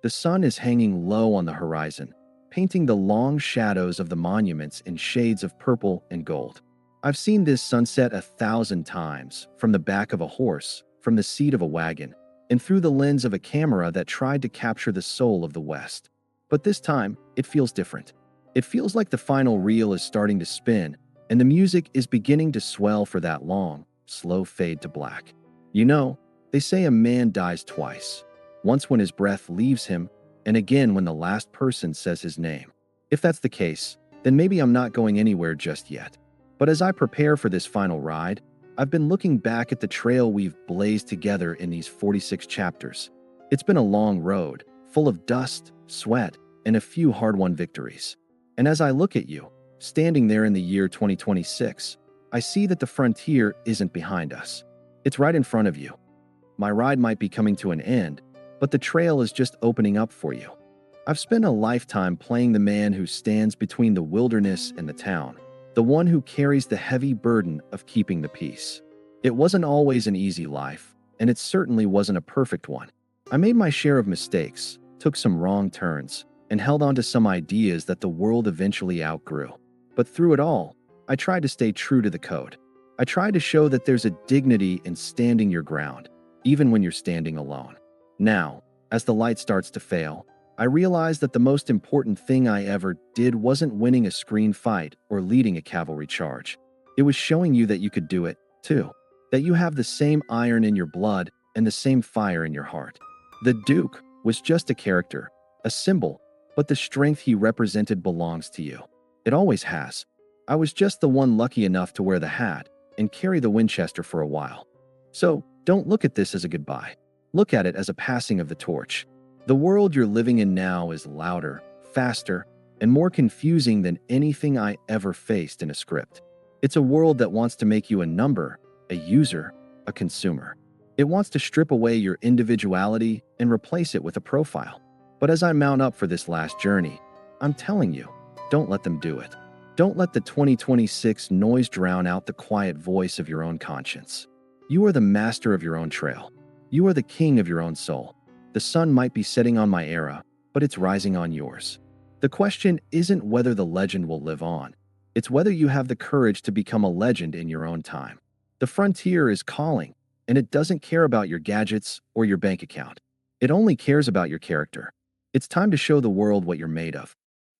The sun is hanging low on the horizon, painting the long shadows of the monuments in shades of purple and gold. I've seen this sunset 1,000 times, from the back of a horse, from the seat of a wagon, and through the lens of a camera that tried to capture the soul of the West. But this time, it feels different. It feels like the final reel is starting to spin, and the music is beginning to swell for that long, slow fade to black. You know, they say a man dies twice. Once when his breath leaves him, and again when the last person says his name. If that's the case, then maybe I'm not going anywhere just yet. But as I prepare for this final ride, I've been looking back at the trail we've blazed together in these 46 chapters. It's been a long road, full of dust, sweat, and a few hard-won victories. And as I look at you, standing there in the year 2026, I see that the frontier isn't behind us. It's right in front of you. My ride might be coming to an end, but the trail is just opening up for you. I've spent a lifetime playing the man who stands between the wilderness and the town, the one who carries the heavy burden of keeping the peace. It wasn't always an easy life, and it certainly wasn't a perfect one. I made my share of mistakes, took some wrong turns, and held on to some ideas that the world eventually outgrew. But through it all, I tried to stay true to the code. I tried to show that there's a dignity in standing your ground, even when you're standing alone. Now, as the light starts to fail, I realize that the most important thing I ever did wasn't winning a screen fight or leading a cavalry charge. It was showing you that you could do it, too. That you have the same iron in your blood and the same fire in your heart. The Duke was just a character, a symbol, but the strength he represented belongs to you. It always has. I was just the one lucky enough to wear the hat and carry the Winchester for a while. So, don't look at this as a goodbye. Look at it as a passing of the torch. The world you're living in now is louder, faster, and more confusing than anything I ever faced in a script. It's a world that wants to make you a number, a user, a consumer. It wants to strip away your individuality and replace it with a profile. But as I mount up for this last journey, I'm telling you, don't let them do it. Don't let the 2026 noise drown out the quiet voice of your own conscience. You are the master of your own trail. You are the king of your own soul. The sun might be setting on my era, but it's rising on yours. The question isn't whether the legend will live on. It's whether you have the courage to become a legend in your own time. The frontier is calling, and it doesn't care about your gadgets or your bank account. It only cares about your character. It's time to show the world what you're made of.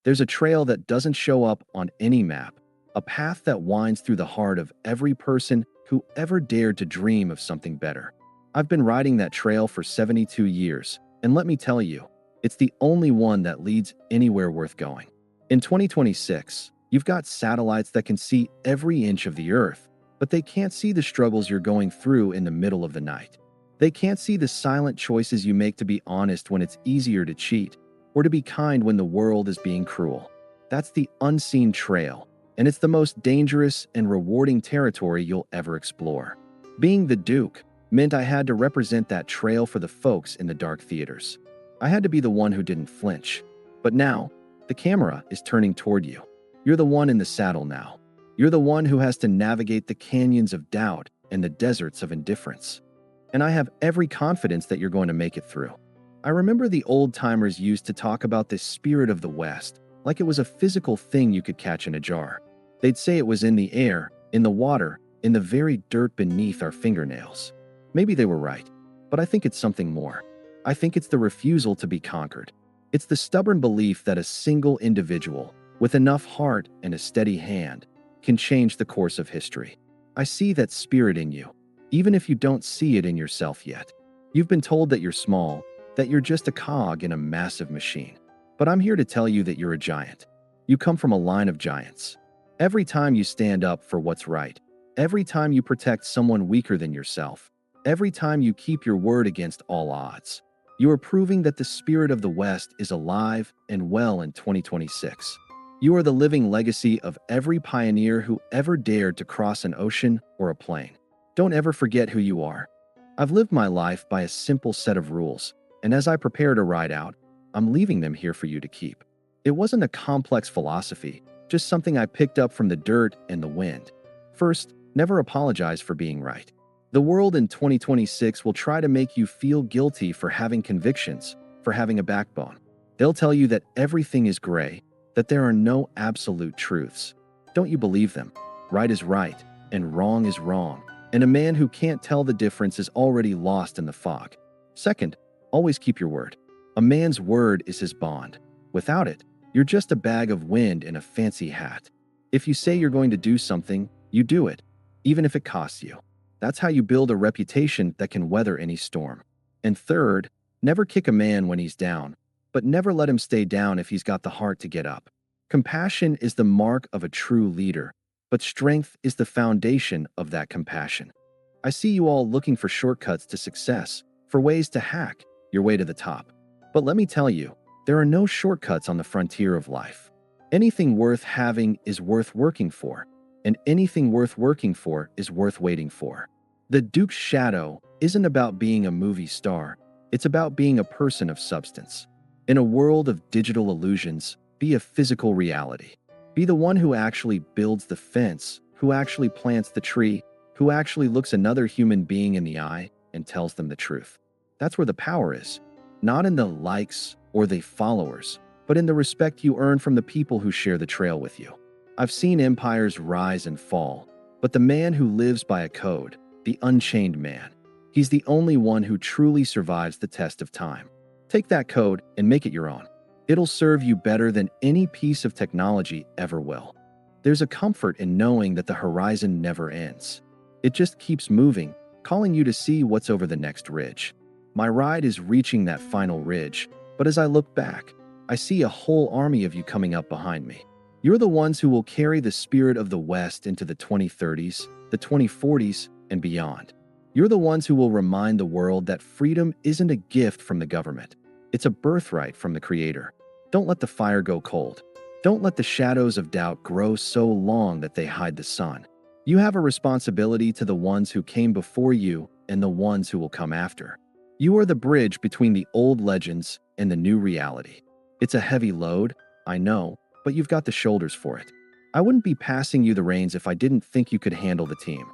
There's a trail that doesn't show up on any map, a path that winds through the heart of every person who ever dared to dream of something better. I've been riding that trail for 72 years, and let me tell you, it's the only one that leads anywhere worth going. In 2026, you've got satellites that can see every inch of the Earth, but they can't see the struggles you're going through in the middle of the night. They can't see the silent choices you make to be honest when it's easier to cheat, or to be kind when the world is being cruel. That's the unseen trail, and it's the most dangerous and rewarding territory you'll ever explore. Being the Duke meant I had to represent that trail for the folks in the dark theaters. I had to be the one who didn't flinch. But now, the camera is turning toward you. You're the one in the saddle now. You're the one who has to navigate the canyons of doubt and the deserts of indifference. And I have every confidence that you're going to make it through. I remember the old-timers used to talk about this spirit of the West like it was a physical thing you could catch in a jar. They'd say it was in the air, in the water, in the very dirt beneath our fingernails. Maybe they were right, but I think it's something more. I think it's the refusal to be conquered. It's the stubborn belief that a single individual, with enough heart and a steady hand, can change the course of history. I see that spirit in you, even if you don't see it in yourself yet. You've been told that you're small, that you're just a cog in a massive machine. But I'm here to tell you that you're a giant. You come from a line of giants. Every time you stand up for what's right, every time you protect someone weaker than yourself, every time you keep your word against all odds, you are proving that the spirit of the West is alive and well in 2026. You are the living legacy of every pioneer who ever dared to cross an ocean or a plain. Don't ever forget who you are. I've lived my life by a simple set of rules, and as I prepare to ride out, I'm leaving them here for you to keep. It wasn't a complex philosophy, just something I picked up from the dirt and the wind. First, never apologize for being right. The world in 2026 will try to make you feel guilty for having convictions, for having a backbone. They'll tell you that everything is gray, that there are no absolute truths. Don't you believe them? Right is right, and wrong is wrong. And a man who can't tell the difference is already lost in the fog. Second, always keep your word. A man's word is his bond. Without it, you're just a bag of wind in a fancy hat. If you say you're going to do something, you do it, even if it costs you. That's how you build a reputation that can weather any storm. And third, never kick a man when he's down, but never let him stay down if he's got the heart to get up. Compassion is the mark of a true leader, but strength is the foundation of that compassion. I see you all looking for shortcuts to success, for ways to hack your way to the top. But let me tell you, there are no shortcuts on the frontier of life. Anything worth having is worth working for, and anything worth working for is worth waiting for. The Duke's shadow isn't about being a movie star, it's about being a person of substance. In a world of digital illusions, be a physical reality. Be the one who actually builds the fence, who actually plants the tree, who actually looks another human being in the eye and tells them the truth. That's where the power is, not in the likes or the followers, but in the respect you earn from the people who share the trail with you. I've seen empires rise and fall, but the man who lives by a code, the unchained man, he's the only one who truly survives the test of time. Take that code and make it your own. It'll serve you better than any piece of technology ever will. There's a comfort in knowing that the horizon never ends. It just keeps moving, calling you to see what's over the next ridge. My ride is reaching that final ridge, but as I look back, I see a whole army of you coming up behind me. You're the ones who will carry the spirit of the West into the 2030s, the 2040s, and beyond. You're the ones who will remind the world that freedom isn't a gift from the government. It's a birthright from the Creator. Don't let the fire go cold. Don't let the shadows of doubt grow so long that they hide the sun. You have a responsibility to the ones who came before you and the ones who will come after. You are the bridge between the old legends and the new reality. It's a heavy load, I know, but you've got the shoulders for it. I wouldn't be passing you the reins if I didn't think you could handle the team.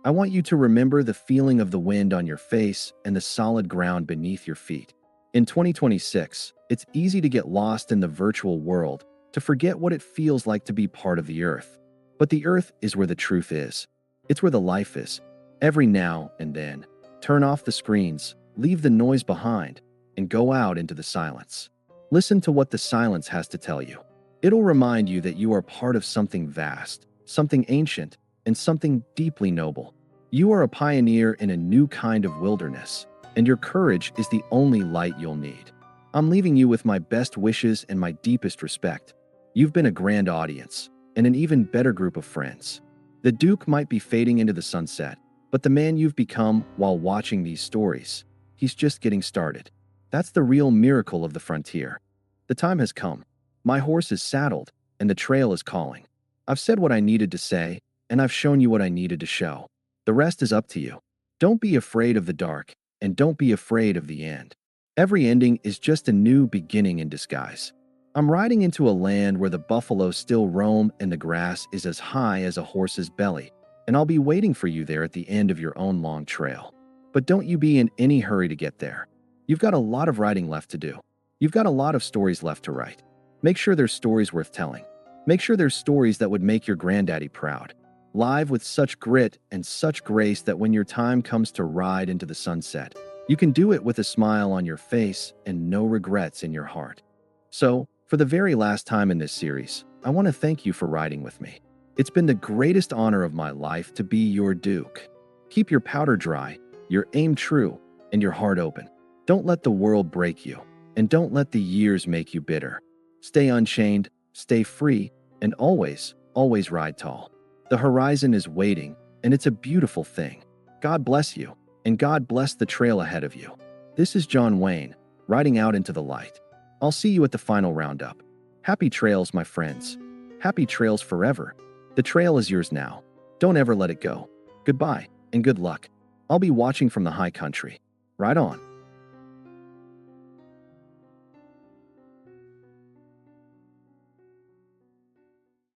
I want you to remember the feeling of the wind on your face and the solid ground beneath your feet. In 2026, it's easy to get lost in the virtual world, to forget what it feels like to be part of the earth. But the earth is where the truth is. It's where the life is. Every now and then, turn off the screens, leave the noise behind, and go out into the silence. Listen to what the silence has to tell you. It'll remind you that you are part of something vast, something ancient, and something deeply noble. You are a pioneer in a new kind of wilderness, and your courage is the only light you'll need. I'm leaving you with my best wishes and my deepest respect. You've been a grand audience, and an even better group of friends. The Duke might be fading into the sunset, but the man you've become while watching these stories, he's just getting started. That's the real miracle of the frontier. The time has come. My horse is saddled, and the trail is calling. I've said what I needed to say, and I've shown you what I needed to show. The rest is up to you. Don't be afraid of the dark, and don't be afraid of the end. Every ending is just a new beginning in disguise. I'm riding into a land where the buffalo still roam and the grass is as high as a horse's belly, and I'll be waiting for you there at the end of your own long trail. But don't you be in any hurry to get there. You've got a lot of writing left to do. You've got a lot of stories left to write. Make sure there's stories worth telling. Make sure there's stories that would make your granddaddy proud. Live with such grit and such grace that when your time comes to ride into the sunset, you can do it with a smile on your face and no regrets in your heart. So, for the very last time in this series, I want to thank you for riding with me. It's been the greatest honor of my life to be your Duke. Keep your powder dry, your aim true, and your heart open. Don't let the world break you, and don't let the years make you bitter. Stay unchained, stay free, and always, always ride tall. The horizon is waiting, and it's a beautiful thing. God bless you, and God bless the trail ahead of you. This is John Wayne, riding out into the light. I'll see you at the final roundup. Happy trails, my friends. Happy trails forever. The trail is yours now. Don't ever let it go. Goodbye, and good luck. I'll be watching from the high country. Ride on.